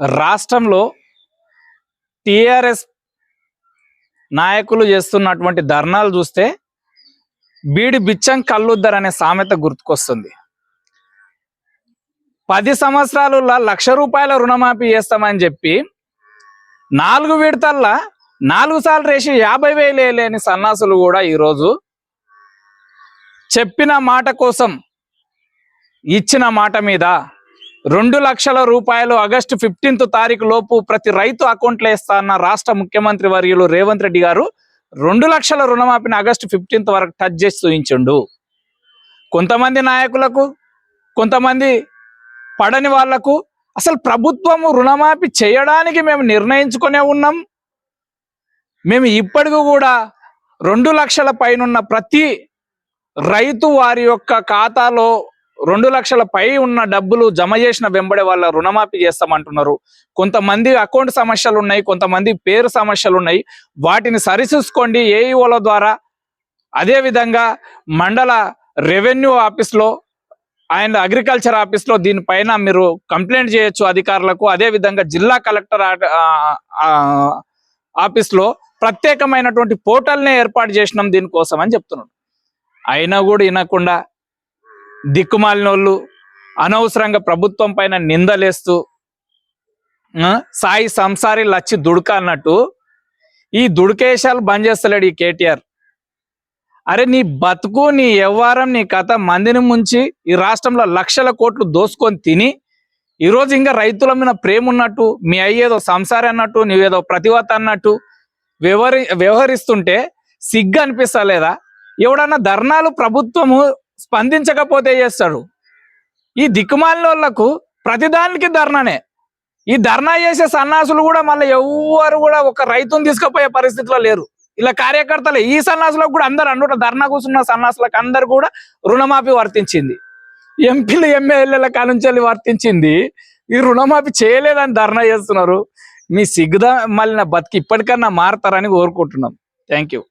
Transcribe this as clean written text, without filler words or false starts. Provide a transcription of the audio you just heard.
రాష్ట్రంలో టిఆర్ఎస్ నాయకులు చేస్తున్నటువంటి ధర్నాలు చూస్తే బీడి బిచ్చం కల్లుద్దర్ అనే సామెత గుర్తుకొస్తుంది. 10 సంవత్సరాలలో ₹1,00,000 రుణమాఫీ చేస్తామని చెప్పి 4 విడతల్లో 4 సార్లు రేసి 50,000 లేని సన్నాసులు కూడా ఈరోజు చెప్పిన మాట కోసం ఇచ్చిన మాట మీద ₹2,00,000 ఆగస్టు 15th తారీఖు లోపు ప్రతి రైతు అకౌంట్లో వేస్తా అన్న రాష్ట్ర ముఖ్యమంత్రి వర్యులు రేవంత్ రెడ్డి గారు 2,00,000 రుణమాఫీని ఆగస్టు 15th వరకు టచ్ చేసి చూయించుండు. కొంతమంది నాయకులకు, కొంతమంది పడని వాళ్లకు అసలు ప్రభుత్వము రుణమాఫీ చేయడానికి మేము నిర్ణయించుకునే ఉన్నాం. మేము ఇప్పటికీ కూడా 2,00,000 పైనున్న ప్రతి రైతు వారి యొక్క ఖాతాలో 2,00,000 పై ఉన్న డబ్బులు జమ చేసిన వెంబడే వాళ్ళ రుణమాఫీ చేస్తామంటున్నారు. కొంతమంది అకౌంట్ సమస్యలు ఉన్నాయి, కొంతమంది పేరు సమస్యలు ఉన్నాయి. వాటిని సరిచూసుకోండి ఏఈఓల ద్వారా. అదేవిధంగా మండల రెవెన్యూ ఆఫీస్లో అండ్ అగ్రికల్చర్ ఆఫీస్లో దీనిపైన మీరు కంప్లైంట్ చేయొచ్చు అధికారులకు. అదేవిధంగా జిల్లా కలెక్టర్ ఆఫీస్లో ప్రత్యేకమైనటువంటి పోర్టల్నే ఏర్పాటు చేసినాం దీనికోసం అని చెప్తున్నాడు. అయినా కూడా వినకుండా దిక్కుమాలినోళ్ళు అనవసరంగా ప్రభుత్వం పైన నిందలేస్తూ సాయి సంసారి లచ్చి దుడక అన్నట్టు ఈ దుడకేశాలు బంద్ చేస్తలేడు ఈ కేటీఆర్. అరే నీ బతుకు, నీ వ్యవహారం, నీ కథ మందిని ముంచి ఈ రాష్ట్రంలో లక్షల కోట్లు దోసుకొని తిని ఈరోజు ఇంకా రైతుల మీద ప్రేమ ఉన్నట్టు, మీ అయ్యేదో సంసారి అన్నట్టు, నువ్వేదో ప్రతివత అన్నట్టు వ్యవహరిస్తుంటే సిగ్గు అనిపిస్తలేదా? ఎవడన్నా ధర్నాలు ప్రభుత్వము స్పందించకపోతే చేస్తాడు. ఈ దిక్కుమాలిన వాళ్ళకు ప్రతిదానికి ధర్నానే. ఈ ధర్నా చేసే సన్నాసులు కూడా మళ్ళీ ఎవరు కూడా ఒక రైతుని తీసుకుపోయే పరిస్థితిలో లేరు. ఇలా కార్యకర్తలు ఈ సన్నాసులకు కూడా అందరు అంటున్న ధర్నా కూర్చున్న సన్నాసులకు అందరు కూడా రుణమాఫీ వర్తించింది. ఎంపీలు ఎమ్మెల్యేల కానుంచి వర్తించింది. ఈ రుణమాఫీ చేయలేదని ధర్నా చేస్తున్నారు. మీ సిగ్గుదా మళ్ళీ బతికి ఇప్పటికన్నా మారతారని కోరుకుంటున్నాం. Thank you.